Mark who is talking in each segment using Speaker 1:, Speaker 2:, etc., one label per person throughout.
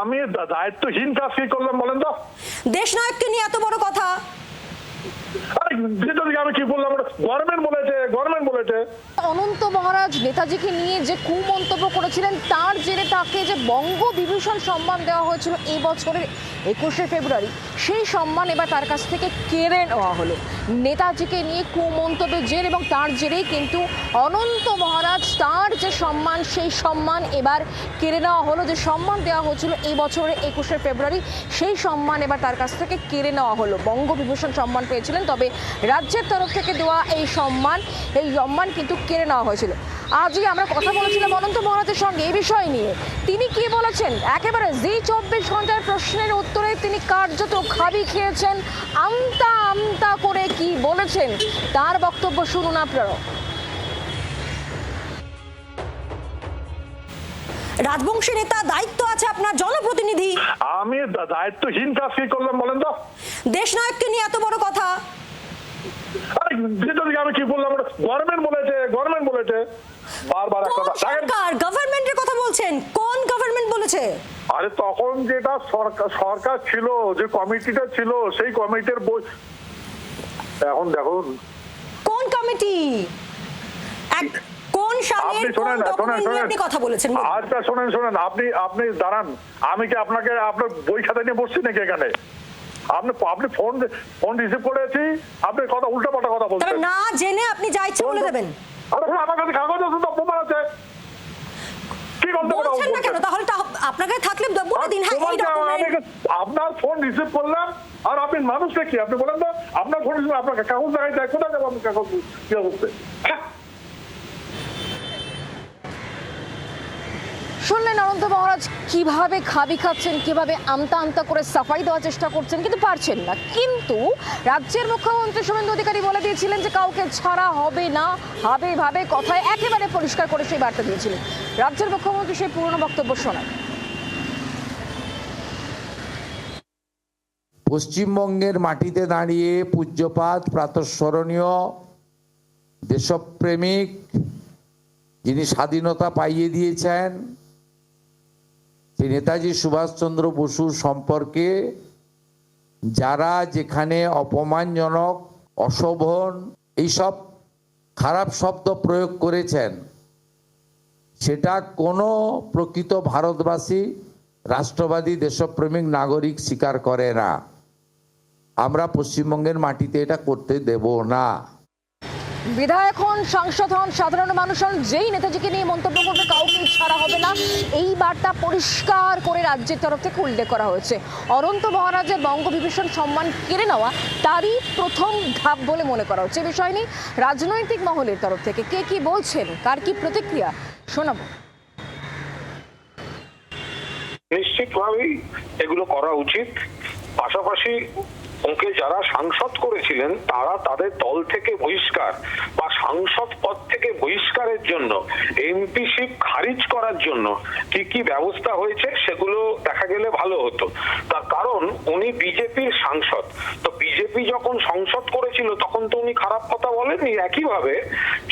Speaker 1: আমি দায়িত্বহীন কাজ কি করলাম বলেন তো?
Speaker 2: দেশ নায়ককে নিয়ে এত বড় কথা।
Speaker 1: আমি কি বললাম? গভর্নমেন্ট বলেছে।
Speaker 3: অনন্ত মহারাজ নেতাজিকে নিয়ে যে কুমন্তব্য করেছিলেন তার জেরে তাকে যে বঙ্গবিভূষণ সম্মান দেওয়া হয়েছিল এই বছরের 21শে ফেব্রুয়ারি, সেই সম্মান এবার তার কাছ থেকে কেড়ে নেওয়া হলো। নেতাজিকে নিয়ে কুমন্তব্যের জের এবং তার জেরেই কিন্তু অনন্ত মহারাজ তার যে সম্মান, সেই সম্মান এবার কেড়ে নেওয়া হলো। যে সম্মান দেওয়া হয়েছিল এই বছরের 21শে ফেব্রুয়ারি, সেই সম্মান এবার তার কাছ থেকে কেড়ে নেওয়া হলো। বঙ্গবিভূষণ সম্মান পেয়েছিলেন, তবে রাজ্যের তরফ থেকে দেওয়া এই সম্মান কিন্তু কেড়ে নেওয়া হয়েছিল। আজই আমরা কথা বলেছিলাম অনন্ত মহারাজের সঙ্গে এই বিষয় নিয়ে। তিনি কি বলেছেন, একেবারে জি 24 ঘন্টার প্রশ্নের উত্তরে তিনি কার্যত খাবি খেয়েছেন। আমতা আমতা করে কি বলেছেন তার বক্তব্য শুনুন আপনারা।
Speaker 2: রাজবংশী নেতা, দায়িত্ব আছে আপনার, জনপ্রতিনিধি।
Speaker 1: আমি দায়িত্বহীন কাজ কি করলাম বলেন তো?
Speaker 2: দেশ নায়ককে নিয়ে এত বড় কথা।
Speaker 1: আমি কি বললাম? গভর্নমেন্ট বলেছে। বারবার একটা কথা।
Speaker 2: সরকার গভর্নমেন্টের কথা বলছেন, কোন গভর্নমেন্ট বলেছে?
Speaker 1: আরে তখন যেটা সরকার ছিল, যে কমিটিটা ছিল, সেই কমিটির বই এখন দেখুন।
Speaker 2: কোন কমিটি? কোন সালের কোন ডকুমেন্ট নিয়ে আপনি কথা বলেছেন?
Speaker 1: আচ্ছা শোনেন, আপনি দাঁড়ান। আমি কি আপনাকে আপনার বই খাতা নিয়ে বসছি নাকি এখানে? আপনি ফোন রিসিভ করেছি, আপনি কথা উল্টাপাল্টা কথা বলছেন।
Speaker 2: না জেনে আপনি যা ইচ্ছে বলে দেবেন।
Speaker 1: আমার কাছে কাগজ আছে, তো প্রমাণ আছে। কি
Speaker 2: বলছেন না কেন? তাহলে আপনার কাছে থাকলে বলে দিন। হ্যাঁ, এই ডকুমেন্ট।
Speaker 1: আপনার ফোন রিসিভ করলাম, আর আপনি মানুষটা কি? আপনি বলেন তো, আপনার ফোন রিসিভ, আপনাকে কাগজ দেখাই যায়, কোথায় যাবো আপনি কাগজ কি অবস্থা?
Speaker 3: শুনলেন অনন্ত মহারাজ কিভাবে খাবি খাচ্ছেন, কিভাবে আমতা আমতা করে সাফাই দেওয়ার চেষ্টা করছেন, কিন্তু পারছেন না। কিন্তু রাজ্যের মুখ্যমন্ত্রী শুভেন্দু অধিকারী বলে দিয়েছিলেন যে কাউকে ছাড়া হবে না, ভাবে কথায় একেবারে পরিষ্কার করে সেই বার্তা দিয়েছিলেন। রাজ্যের মুখ্যমন্ত্রী সেই পুরনো বক্তব্য শোনায়।
Speaker 4: পশ্চিমবঙ্গের মাটিতে দাঁড়িয়ে পূজ্যপাত প্রাতঃস্মরণীয় দেশপ্রেমিক, যিনি স্বাধীনতা পাইয়ে দিয়েছেন, সেই নেতাজি সুভাষচন্দ্র বসুর সম্পর্কে যারা যেখানে অপমানজনক, অশোভন এইসব খারাপ শব্দ প্রয়োগ করেছেন, সেটা কোনো প্রকৃত ভারতবাসী, রাষ্ট্রবাদী, দেশপ্রেমিক নাগরিক স্বীকার করে না। আমরা পশ্চিমবঙ্গের মাটিতে এটা করতে দেব না।
Speaker 3: বিধায়ক হন, সাংসদ হন, সাধারণ মানুষ হন, যেই নেতাজিকে নিয়ে মন্তব্য করবে কাউকে ছাড়া হবে না, এই বার্তা পরিষ্কার করে রাজ্যের তরফ থেকে উল্লেখ করা হয়েছে। অনন্ত মহারাজের বঙ্গবিভূষণ সম্মান কেড়ে নেওয়া তারই প্রথম ধাপ বলে মনে করা হচ্ছে। বিষয় নিয়ে রাজনৈতিক মহলের তরফ থেকে কে কি বলছেন, কার কি প্রতিক্রিয়া শোনাবো।
Speaker 5: নিশ্চিতভাবেই এগুলো করা উচিত। পাশাপাশি ওকে যারা সাংসদ করেছিলেন তারা তাদের দল থেকে বহিষ্কার বা সাংসদ পদ থেকে বহিষ্কারের জন্য, এমপিশিপ খারিজ করার জন্য কি কি ব্যবস্থা হয়েছে সেগুলো দেখা গেলে ভালো হতো। তার কারণ উনি বিজেপির সাংসদ, তো বিজেপি যখন সংসদ করেছিল তখন তো উনি খারাপ কথা বলেননি। একইভাবে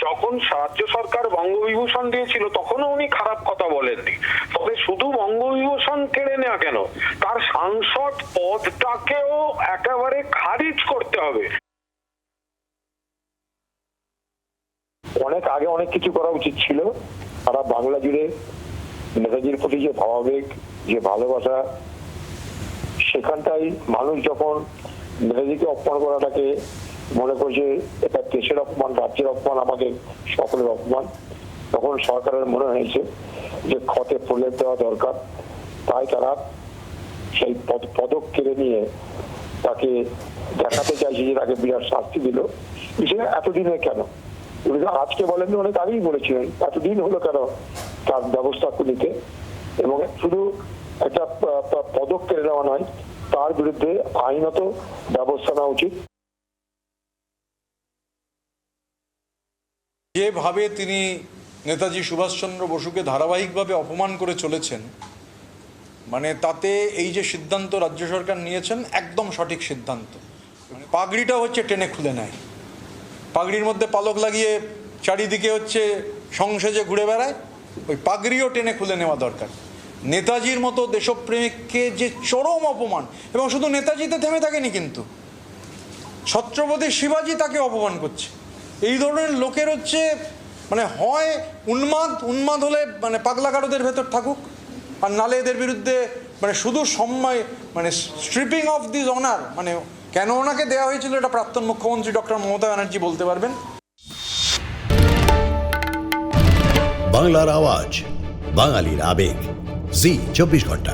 Speaker 5: যখন রাজ্য সরকার বঙ্গবিভূষণ দিয়েছিল তখনও উনি খারাপ কথা বলেননি। তবে শুধু বঙ্গবিভূষণ কেড়ে নেওয়া কেন, তার সাংসদ পদটাকেও একেবারে খারিজ করতে হবে।
Speaker 6: অনেক আগে অনেক কিছু করা উচিত ছিল। সারা বাংলা জুড়ে নেতাজির প্রতি যে ভাবাবেগ, যে ভালোবাসা, সেখানটাই মানুষ যখন নেতাজিকে অপমান করাটাকে মনে করছে এটা দেশের অপমান, রাজ্যের অপমান, আমাদের সকলের অপমান, তখন সরকারের মনে হয়েছে যে ক্ষতে প্রলেপ দেওয়া দরকার। তাই তারা সেই পদক কেড়ে নিয়ে তাকে দেখাতে চাইছে যে তাকে বিরাট শাস্তি দিল। সেটা এতদিনে কেন? আজকে বলেননি, অনেক আগেই বলেছিলেন। এতদিন হলো কেন তার ব্যবস্থা নিতে? এবং শুধু একটা পদক কেড়ে নেওয়া নয়, তার বিরুদ্ধে আইনত ব্যবস্থা নেওয়া উচিত।
Speaker 7: যেভাবে তিনি নেতাজি সুভাষচন্দ্র বসুকে ধারাবাহিকভাবে অপমান করে চলেছেন, মানে তাতে এই যে সিদ্ধান্ত রাজ্য সরকার নিয়েছেন একদম সঠিক সিদ্ধান্ত। পাগড়িটা হচ্ছে টেনে খুলে নেয়, পাগড়ির মধ্যে পালক লাগিয়ে চারিদিকে হচ্ছে সংসেজে ঘুরে বেড়ায়, ওই পাগড়িও টেনে খুলে নেওয়া দরকার। নেতাজির মতো দেশপ্রেমিককে যে চরম অপমান, এবং শুধু নেতাজিতে থেমে থাকেনি, কিন্তু ছত্রপতি শিবাজি তাকে অপমান করছে। এই ধরনের লোকের হচ্ছে মানে হয় উন্মাদ হলে মানে পাগলাগারদের ভেতর থাকুক, আর নালে এদের বিরুদ্ধে মানে শুধু সম্মান মানে স্ট্রিপিং অফ দিস অনার, মানে কেন ওনাকে দেওয়া হয়েছিল এটা প্রাক্তন মুখ্যমন্ত্রী ডক্টর মমতা ব্যানার্জি বলতে পারবেন।
Speaker 8: বাংলার আওয়াজ, বাঙালির আবেগ, জি 24 ঘন্টা।